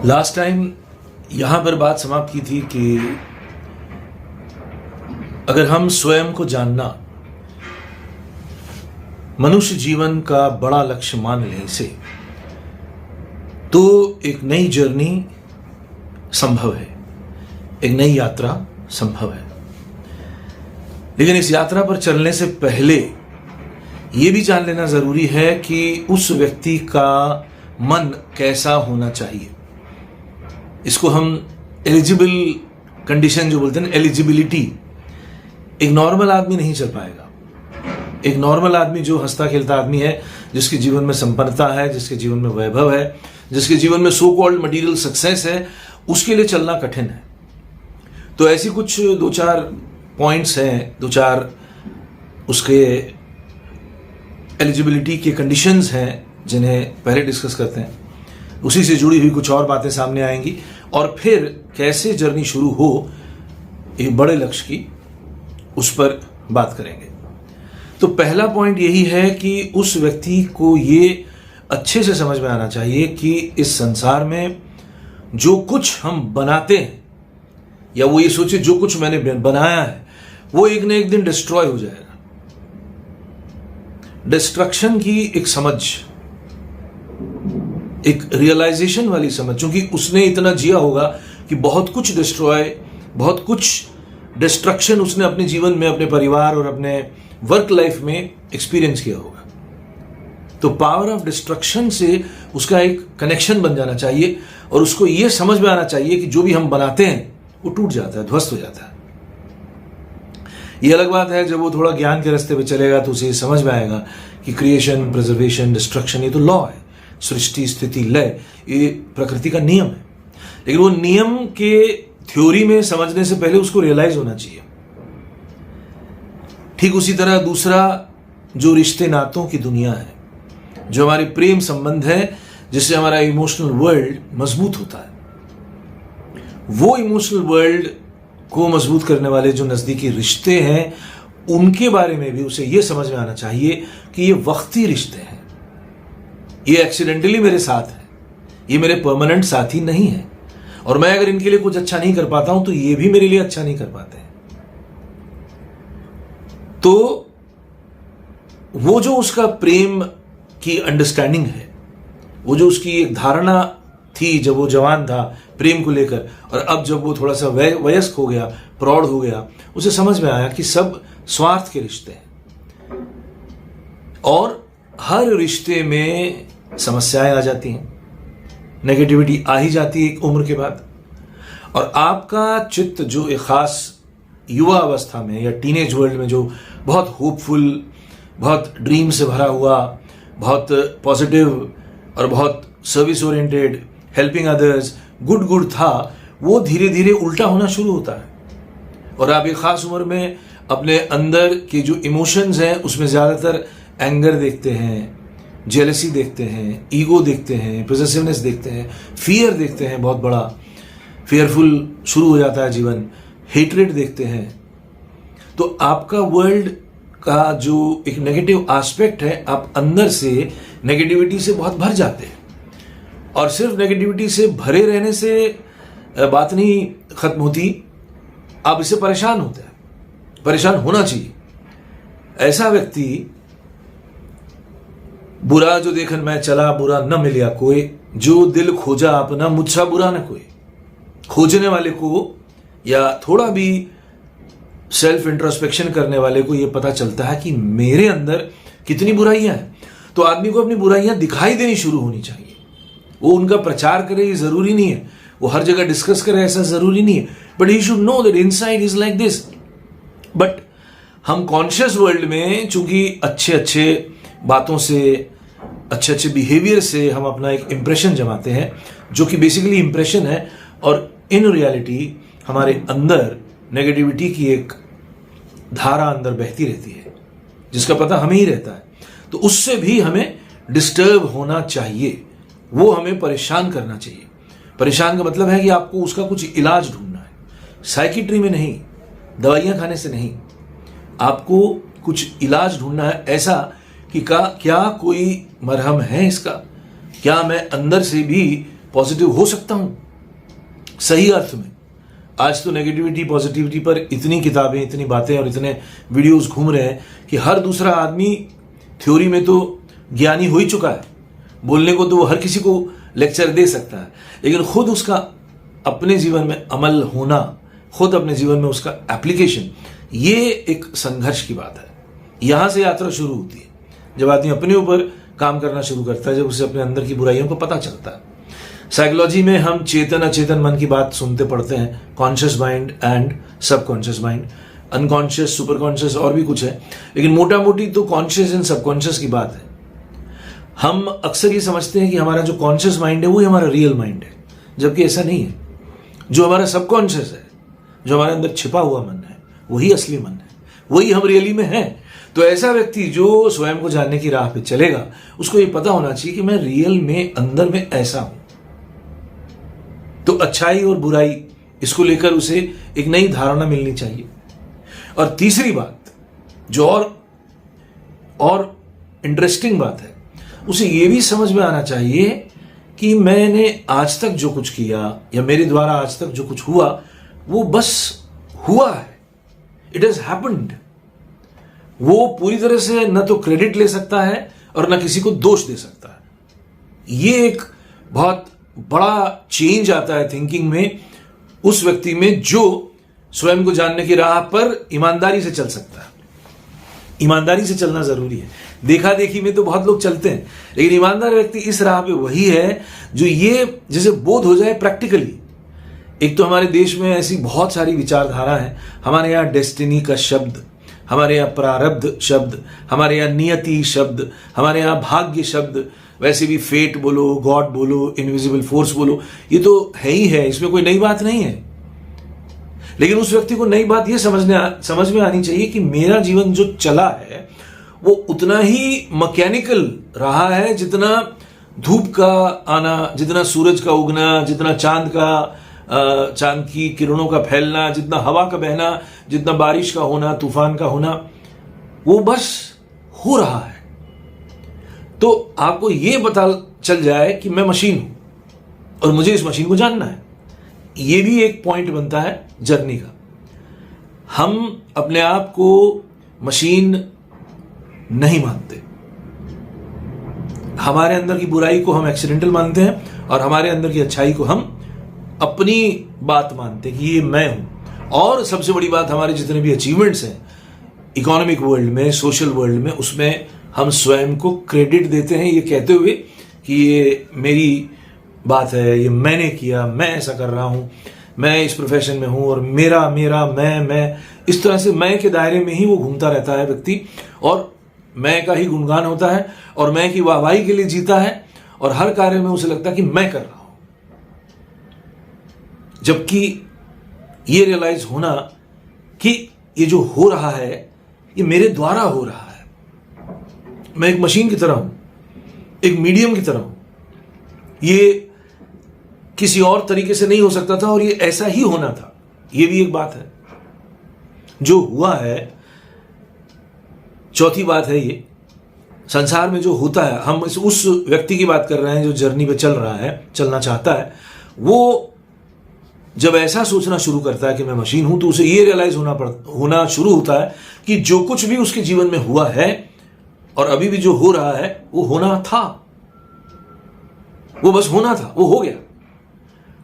Last time यहाँ पर बात समाप्त की थी कि अगर हम स्वयं को जानना मनुष्य जीवन का बड़ा लक्ष्य मान लें इसे, तो एक नई जर्नी संभव है, एक नई यात्रा संभव है। लेकिन इस यात्रा पर चलने से पहले यह भी जान लेना जरूरी है कि उस व्यक्ति का मन कैसा होना चाहिए। इसको हम एलिजिबल कंडीशन जो बोलते हैं, एलिजिबिलिटी। एक नॉर्मल आदमी नहीं चल पाएगा। एक नॉर्मल आदमी जो हंसता खेलता आदमी है, जिसके जीवन में संपन्नता है, जिसके जीवन में वैभव है, जिसके जीवन में सो कॉल्ड मटेरियल सक्सेस है, उसके लिए चलना कठिन है। तो ऐसी कुछ दो चार पॉइंट्स हैं, दो चार उसके एलिजिबिलिटी के कंडीशंस हैं जिन्हें पहले डिस्कस करते हैं। उसी से जुड़ी हुई कुछ और बातें सामने आएंगी और फिर कैसे जर्नी शुरू हो एक बड़े लक्ष्य की, उस पर बात करेंगे। तो पहला पॉइंट यही है कि उस व्यक्ति को ये अच्छे से समझ में आना चाहिए कि इस संसार में जो कुछ हम बनाते हैं, या वो ये सोचे जो कुछ मैंने बनाया है वो एक न एक दिन डिस्ट्रॉय हो जाएगा। डिस्ट्रक्शन की एक समझ, एक रियलाइजेशन वाली समझ, क्योंकि उसने इतना जिया होगा कि बहुत कुछ डिस्ट्रॉय, बहुत कुछ डिस्ट्रक्शन उसने अपने जीवन में, अपने परिवार और अपने वर्क लाइफ में एक्सपीरियंस किया होगा। तो पावर ऑफ डिस्ट्रक्शन से उसका एक कनेक्शन बन जाना चाहिए और उसको यह समझ में आना चाहिए कि जो भी हम बनाते हैं वो टूट जाता है, ध्वस्त हो जाता है। यह अलग बात है जब वो थोड़ा ज्ञान के रास्ते पे चलेगा तो उसे समझ में आएगा कि क्रिएशन, प्रिजर्वेशन, डिस्ट्रक्शन ये तो लॉ है, सृष्टि, स्थिति, लय, ये प्रकृति का नियम है। लेकिन वो नियम के थ्योरी में समझने से पहले उसको रियलाइज होना चाहिए। ठीक उसी तरह दूसरा जो रिश्ते नातों की दुनिया है, जो हमारे प्रेम संबंध है, जिससे हमारा इमोशनल वर्ल्ड मजबूत होता है, वो इमोशनल वर्ल्ड को मजबूत करने वाले जो नजदीकी रिश्ते हैं, उनके बारे में भी उसे यह समझ में आना चाहिए कि ये वक्ती रिश्ते हैं, ये एक्सीडेंटली मेरे साथ है, ये मेरे परमानेंट साथी नहीं है, और मैं अगर इनके लिए कुछ अच्छा नहीं कर पाता हूं तो ये भी मेरे लिए अच्छा नहीं कर पाते हैं। तो वो जो उसका प्रेम की अंडरस्टैंडिंग है, वो जो उसकी एक धारणा थी जब वो जवान था प्रेम को लेकर, और अब जब वो थोड़ा सा वयस्क हो गया, प्रौढ़ हो गया, उसे समझ में आया कि सब स्वार्थ के रिश्ते हैं और हर रिश्ते में समस्याएं आ जाती हैं, नेगेटिविटी आ ही जाती है एक उम्र के बाद। और आपका चित्त जो एक खास युवा अवस्था में या टीनेज वर्ल्ड में जो बहुत होपफुल, बहुत ड्रीम से भरा हुआ, बहुत पॉजिटिव और बहुत service oriented, helping others, good था, वो धीरे धीरे उल्टा होना शुरू होता है। और आप एक खास उम्र में अपने अंदर के जो इमोशंस हैं उसमें ज्यादातर एंगर देखते हैं, जेलसी देखते हैं, ईगो देखते हैं, पोजेसिवनेस देखते हैं, फियर देखते हैं, बहुत बड़ा फियरफुल शुरू हो जाता है जीवन, हेट्रेड देखते हैं। तो आपका वर्ल्ड का जो एक नेगेटिव एस्पेक्ट है, आप अंदर से नेगेटिविटी से बहुत भर जाते हैं। और सिर्फ नेगेटिविटी से भरे रहने से बात नहीं खत्म होती, आप इससे परेशान होते हैं, परेशान होना चाहिए। ऐसा व्यक्ति बुरा जो देखन मैं चला, बुरा न मिलिया कोई, जो दिल खोजा अपना मुझसा बुरा न कोई। खोजने वाले को या थोड़ा भी सेल्फ इंट्रोस्पेक्शन करने वाले को यह पता चलता है कि मेरे अंदर कितनी बुराइयां हैं। तो आदमी को अपनी बुराइयां दिखाई देनी शुरू होनी चाहिए। वो उनका प्रचार करे ये जरूरी नहीं है, वो हर जगह डिस्कस करे ऐसा जरूरी नहीं है, but he should know that inside is like this. But हम कॉन्शियस वर्ल्ड में चूंकि अच्छे अच्छे बातों से, अच्छे अच्छे बिहेवियर से हम अपना एक इंप्रेशन जमाते हैं, जो कि बेसिकली इंप्रेशन है, और इन रियलिटी हमारे अंदर नेगेटिविटी की एक धारा अंदर बहती रहती है, जिसका पता हमें ही रहता है। तो उससे भी हमें डिस्टर्ब होना चाहिए, वो हमें परेशान करना चाहिए। परेशान का मतलब है कि आपको उसका कुछ इलाज ढूंढना है, साइकिट्री में नहीं, दवाइयां खाने से नहीं, आपको कुछ इलाज ढूंढना है ऐसा कि क्या कोई मरहम है इसका, क्या मैं अंदर से भी पॉजिटिव हो सकता हूं सही अर्थ में। आज तो नेगेटिविटी पॉजिटिविटी पर इतनी किताबें, इतनी बातें और इतने वीडियोस घूम रहे हैं कि हर दूसरा आदमी थ्योरी में तो ज्ञानी हो ही चुका है, बोलने को तो वो हर किसी को लेक्चर दे सकता है, लेकिन खुद उसका अपने जीवन में अमल होना, खुद अपने जीवन में उसका एप्लीकेशन, ये एक संघर्ष की बात है। यहां से यात्रा शुरू होती है जब आदमी अपने ऊपर काम करना शुरू करता है, जब उसे अपने अंदर की बुराइयों को पता चलता है। साइकोलॉजी में हम चेतन अचेतन मन की बात सुनते पढ़ते हैं, conscious mind and subconscious mind, unconscious, super conscious और भी कुछ है, लेकिन मोटा मोटी तो कॉन्शियस एंड सबकॉन्शियस की बात है। हम अक्सर ये समझते हैं कि हमारा जो कॉन्शियस माइंड है वो ही हमारा रियल माइंड है, जबकि ऐसा नहीं है। जो हमारा सबकॉन्शियस है, जो हमारे अंदर छिपा हुआ मन है, वही असली मन है, वही हम रियली में हैं। तो ऐसा व्यक्ति जो स्वयं को जानने की राह पे चलेगा, उसको ये पता होना चाहिए कि मैं रियल में अंदर में ऐसा हूं। तो अच्छाई और बुराई, इसको लेकर उसे एक नई धारणा मिलनी चाहिए। और तीसरी बात जो और इंटरेस्टिंग बात है, उसे ये भी समझ में आना चाहिए कि मैंने आज तक जो कुछ किया या मेरे द्वारा आज तक जो कुछ हुआ वो बस हुआ है, इट हैज हैपेंड। वो पूरी तरह से न तो क्रेडिट ले सकता है और न किसी को दोष दे सकता है। ये एक बहुत बड़ा चेंज आता है थिंकिंग में उस व्यक्ति में जो स्वयं को जानने की राह पर ईमानदारी से चल सकता है। ईमानदारी से चलना जरूरी है। देखा देखी में तो बहुत लोग चलते हैं, लेकिन ईमानदार व्यक्ति इस राह पे वही है जो ये जैसे बोध हो जाए प्रैक्टिकली। एक तो हमारे देश में ऐसी बहुत सारी विचारधारा है। हमारे यहाँ डेस्टिनी का शब्द, हमारे यहाँ प्रारब्ध शब्द, हमारे यहाँ नियति शब्द, हमारे यहाँ भाग्य शब्द, वैसे भी फेट बोलो, गॉड बोलो, इनविजिबल फोर्स बोलो, ये तो है ही है, इसमें कोई नई बात नहीं है। लेकिन उस व्यक्ति को नई बात ये समझ में आनी चाहिए कि मेरा जीवन जो चला है वो उतना ही मैकेनिकल रहा है जितना धूप का आना, जितना सूरज का उगना, जितना चांद की किरणों का फैलना, जितना हवा का बहना, जितना बारिश का होना, तूफान का होना, वो बस हो रहा है। तो आपको ये पता चल जाए कि मैं मशीन हूं और मुझे इस मशीन को जानना है। ये भी एक पॉइंट बनता है जर्नी का। हम अपने आप को मशीन नहीं मानते, हमारे अंदर की बुराई को हम एक्सीडेंटल मानते हैं और हमारे अंदर की अच्छाई को हम अपनी बात मानते हैं कि ये मैं हूं। और सबसे बड़ी बात, हमारे जितने भी अचीवमेंट्स हैं इकोनॉमिक वर्ल्ड में, सोशल वर्ल्ड में, उसमें हम स्वयं को क्रेडिट देते हैं ये कहते हुए कि ये मेरी बात है, ये मैंने किया, मैं ऐसा कर रहा हूं, मैं इस प्रोफेशन में हूं और मेरा मेरा मैं इस तरह से मैं के दायरे में ही वो घूमता रहता है व्यक्ति, और मैं का ही गुणगान होता है और मैं की वाहवाही के लिए जीता है और हर कार्य में उसे लगता है कि मैं कर रहा हूं। जबकि ये रियलाइज होना कि ये जो हो रहा है ये मेरे द्वारा हो रहा है, मैं एक मशीन की तरह हूं, एक मीडियम की तरह हूं, ये किसी और तरीके से नहीं हो सकता था और ये ऐसा ही होना था। ये भी एक बात है जो हुआ है। चौथी बात है, ये संसार में जो होता है, हम उस व्यक्ति की बात कर रहे हैं जो जर्नी पे चल रहा है, चलना चाहता है। वो जब ऐसा सोचना शुरू करता है कि मैं मशीन हूं, तो उसे ये रियलाइज होना शुरू होता है कि जो कुछ भी उसके जीवन में हुआ है और अभी भी जो हो रहा है वो होना था, वो बस होना था, वो हो गया।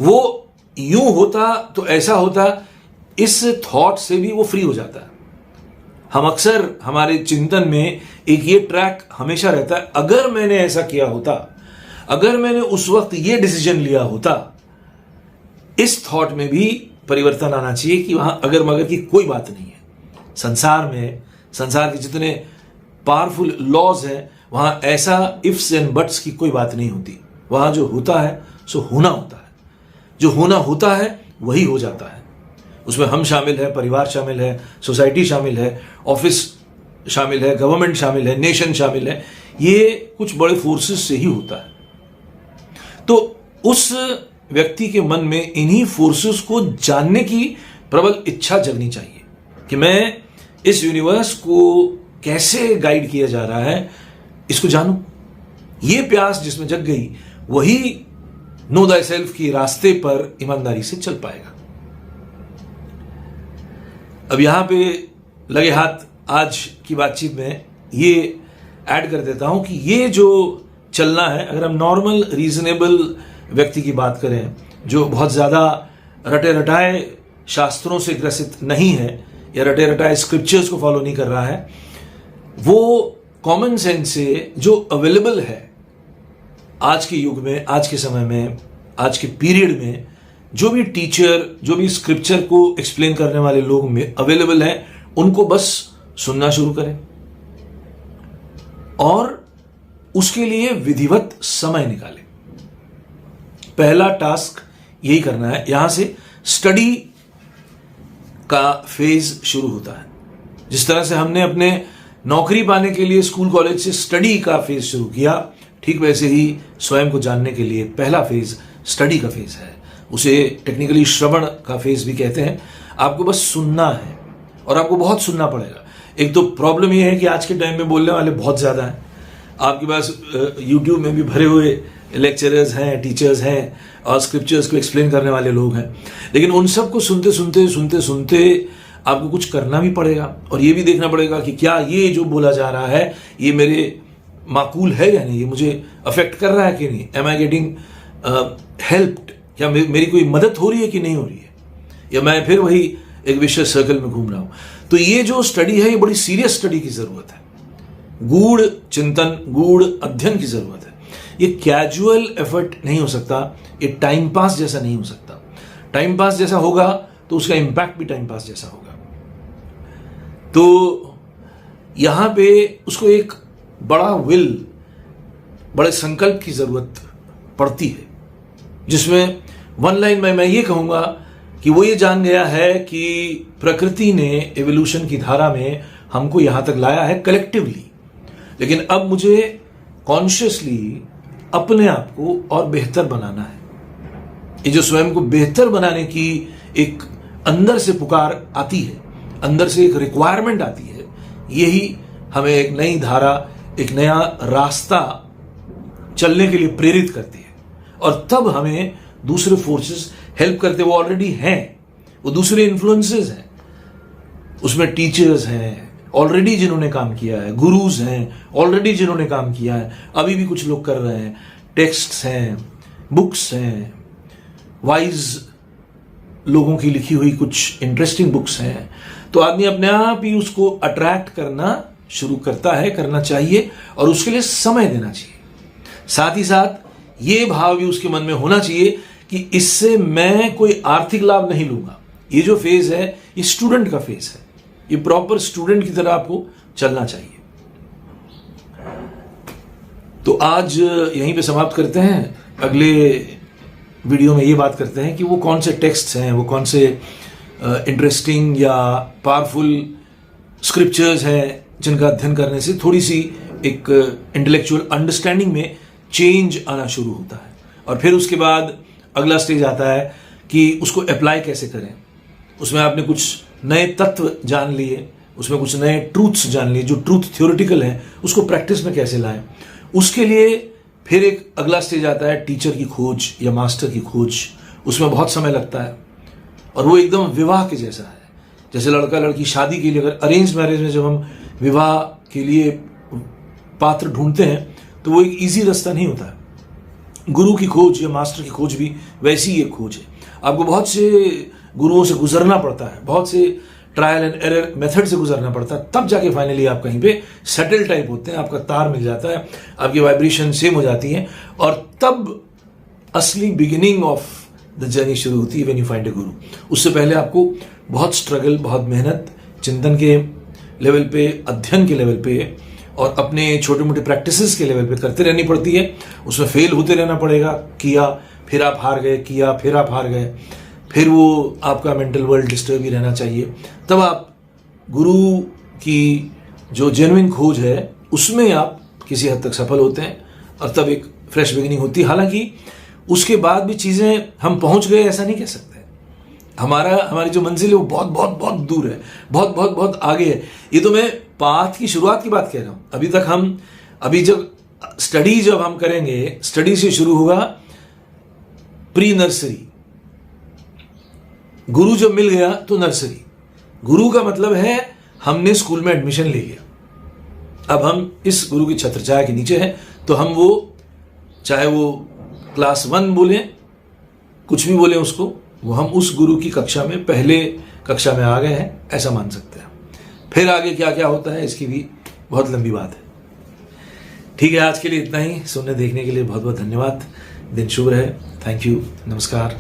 वो यूं होता तो ऐसा होता, इस थॉट से भी वो फ्री हो जाता है। हम अक्सर हमारे चिंतन में एक ये ट्रैक हमेशा रहता है, अगर मैंने ऐसा किया होता, अगर मैंने उस वक्त ये डिसीजन लिया होता। इस थॉट में भी परिवर्तन आना चाहिए कि वहां अगर मगर की कोई बात नहीं है। संसार में, संसार के जितने पावरफुल लॉज हैं, वहां ऐसा इफ्स एंड बट्स की कोई बात नहीं होती। वहां जो होता है सो होना होता है, जो होना होता है वही हो जाता है। उसमें हम शामिल है, परिवार शामिल है, सोसाइटी शामिल है, ऑफिस शामिल है, गवर्नमेंट शामिल है, नेशन शामिल है। ये कुछ बड़े फोर्सेस से ही होता है। तो उस व्यक्ति के मन में इन्हीं फोर्सेस को जानने की प्रबल इच्छा जगनी चाहिए कि मैं इस यूनिवर्स को कैसे गाइड किया जा रहा है, इसको जानूं। ये प्यास जिसमें जग गई, वही नो दाई सेल्फ की रास्ते पर ईमानदारी से चल पाएगा। अब यहां पे लगे हाथ आज की बातचीत में ये ऐड कर देता हूं कि ये जो चलना है, अगर हम नॉर्मल रीजनेबल व्यक्ति की बात करें जो बहुत ज्यादा रटे रटाए शास्त्रों से ग्रसित नहीं है या रटे रटाए स्क्रिप्चर्स को फॉलो नहीं कर रहा है, वो कॉमन सेंस से जो अवेलेबल है आज के युग में, आज के समय में, आज के पीरियड में, जो भी टीचर, जो भी स्क्रिप्चर को एक्सप्लेन करने वाले लोग में अवेलेबल हैं, उनको बस सुनना शुरू करें और उसके लिए विधिवत समय निकालें। पहला टास्क यही करना है। यहां से स्टडी का फेज शुरू होता है। जिस तरह से हमने अपने नौकरी पाने के लिए स्कूल कॉलेज से स्टडी का फेज शुरू किया, ठीक वैसे ही स्वयं को जानने के लिए पहला फेज स्टडी का फेज है। उसे टेक्निकली श्रवण का फेज भी कहते हैं। आपको बस सुनना है और आपको बहुत सुनना पड़ेगा। एक तो प्रॉब्लम यह है कि आज के टाइम में बोलने वाले बहुत ज्यादा हैं। आपके पास यूट्यूब में भी भरे हुए लेक्चरर्स हैं, टीचर्स हैं और स्क्रिप्चर्स को एक्सप्लेन करने वाले लोग हैं, लेकिन उन सबको सुनते सुनते आपको कुछ करना भी पड़ेगा और ये भी देखना पड़ेगा कि क्या ये जो बोला जा रहा है ये मेरे माकूल है या नहीं, ये मुझे अफेक्ट कर रहा है कि नहीं, एम आई गेटिंग हेल्प्ड, क्या मेरी कोई मदद हो रही है कि नहीं हो रही है, या मैं फिर वही एक विशेष सर्कल में घूम रहा हूं। तो ये जो स्टडी है ये बड़ी सीरियस स्टडी की जरूरत है, गूढ़ चिंतन, गूढ़ अध्ययन की जरूरत है। ये कैजुअल एफर्ट नहीं हो सकता, ये टाइम पास जैसा नहीं हो सकता। टाइम पास जैसा होगा तो उसका इंपैक्ट भी टाइम पास जैसा होगा। तो यहां पे उसको एक बड़ा विल, बड़े संकल्प की जरूरत पड़ती है, जिसमें वन लाइन में मैं ये कहूंगा कि वो ये जान गया है कि प्रकृति ने एवोल्यूशन की धारा में हमको यहां तक लाया है कलेक्टिवली, लेकिन अब मुझे कॉन्शियसली अपने आप को और बेहतर बनाना है। ये जो स्वयं को बेहतर बनाने की एक अंदर से पुकार आती है, अंदर से एक रिक्वायरमेंट आती है, यही हमें एक नई धारा, एक नया रास्ता चलने के लिए प्रेरित करती है। और तब हमें दूसरे फोर्सेस हेल्प करते, वो ऑलरेडी हैं, वो दूसरे इन्फ्लुएंसेस हैं, उसमें टीचर्स हैं ऑलरेडी जिन्होंने काम किया है, गुरुज हैं ऑलरेडी जिन्होंने काम किया है, अभी भी कुछ लोग कर रहे हैं, टेक्स्ट्स हैं, बुक्स हैं, वाइज लोगों की लिखी हुई कुछ इंटरेस्टिंग बुक्स हैं। तो आदमी अपने आप ही उसको अट्रैक्ट करना शुरू करता है, करना चाहिए और उसके लिए समय देना चाहिए। साथ ही साथ ये भाव भी उसके मन में होना चाहिए कि इससे मैं कोई आर्थिक लाभ नहीं लूंगा। ये जो फेज है ये स्टूडेंट का फेज है, ये प्रॉपर स्टूडेंट की तरह आपको चलना चाहिए। तो आज यहीं पे समाप्त करते हैं। अगले वीडियो में ये बात करते हैं कि वो कौन से टेक्स्ट्स हैं, वो कौन से इंटरेस्टिंग या पावरफुल स्क्रिप्चर्स हैं जिनका अध्ययन करने से थोड़ी सी एक इंटेलेक्चुअल अंडरस्टैंडिंग में चेंज आना शुरू होता है। और फिर उसके बाद अगला स्टेज आता है कि उसको अप्लाई कैसे करें। उसमें आपने कुछ नए तत्व जान लिए, उसमें कुछ नए ट्रूथ्स जान लिए, जो ट्रूथ थ्योरेटिकल है उसको प्रैक्टिस में कैसे लाएं। उसके लिए फिर एक अगला स्टेज आता है टीचर की खोज या मास्टर की खोज। उसमें बहुत समय लगता है और वो एकदम विवाह के जैसा है। जैसे लड़का लड़की शादी के लिए, अगर अरेंज मैरिज में जब हम विवाह के लिए पात्र ढूंढते हैं तो वो एक इजी रास्ता नहीं होता है। गुरु की खोज या मास्टर की खोज भी वैसी ही एक खोज है। आपको बहुत से गुरुओं से गुजरना पड़ता है, बहुत से ट्रायल एंड एरर मेथड से गुजरना पड़ता है, तब जाके फाइनली आप कहीं पे सेटल टाइप होते हैं, आपका तार मिल जाता है, आपकी वाइब्रेशन सेम हो जाती है और तब असली बिगिनिंग ऑफ द जर्नी शुरू होती है व्हेन यू फाइंड अ गुरु। उससे पहले आपको बहुत स्ट्रगल, बहुत मेहनत चिंतन के लेवल पे, अध्ययन के लेवल पे और अपने छोटे मोटे प्रैक्टिसेस के लेवल पे करते रहनी पड़ती है। उसमें फेल होते रहना पड़ेगा, किया फिर आप हार गए, किया फिर आप हार गए, फिर वो आपका मेंटल वर्ल्ड डिस्टर्ब ही रहना चाहिए। तब आप गुरु की जो जेन्युइन खोज है उसमें आप किसी हद तक सफल होते हैं और तब एक फ्रेश बिगिनिंग होती है। हालांकि उसके बाद भी चीजें हम पहुंच गए ऐसा नहीं कह सकते। हमारी जो मंजिल है वो बहुत बहुत बहुत दूर है, बहुत बहुत बहुत आगे है। ये तो मैं पाथ की शुरुआत की बात कह रहा हूं। अभी जब स्टडी जब हम करेंगे, स्टडी से शुरू होगा प्री नर्सरी, गुरु जब मिल गया तो नर्सरी। गुरु का मतलब है हमने स्कूल में एडमिशन ले लिया, अब हम इस गुरु की छत्रछाया के नीचे हैं, तो हम वो चाहे वो क्लास 1 बोले, कुछ भी बोले उसको, वो हम उस गुरु की कक्षा में पहले कक्षा में आ गए हैं, ऐसा मान सकते हैं। फिर आगे क्या क्या होता है इसकी भी बहुत लंबी बात है। ठीक है, आज के लिए इतना ही। सुनने देखने के लिए बहुत बहुत धन्यवाद। दिन शुभ रहे। Thank you. नमस्कार।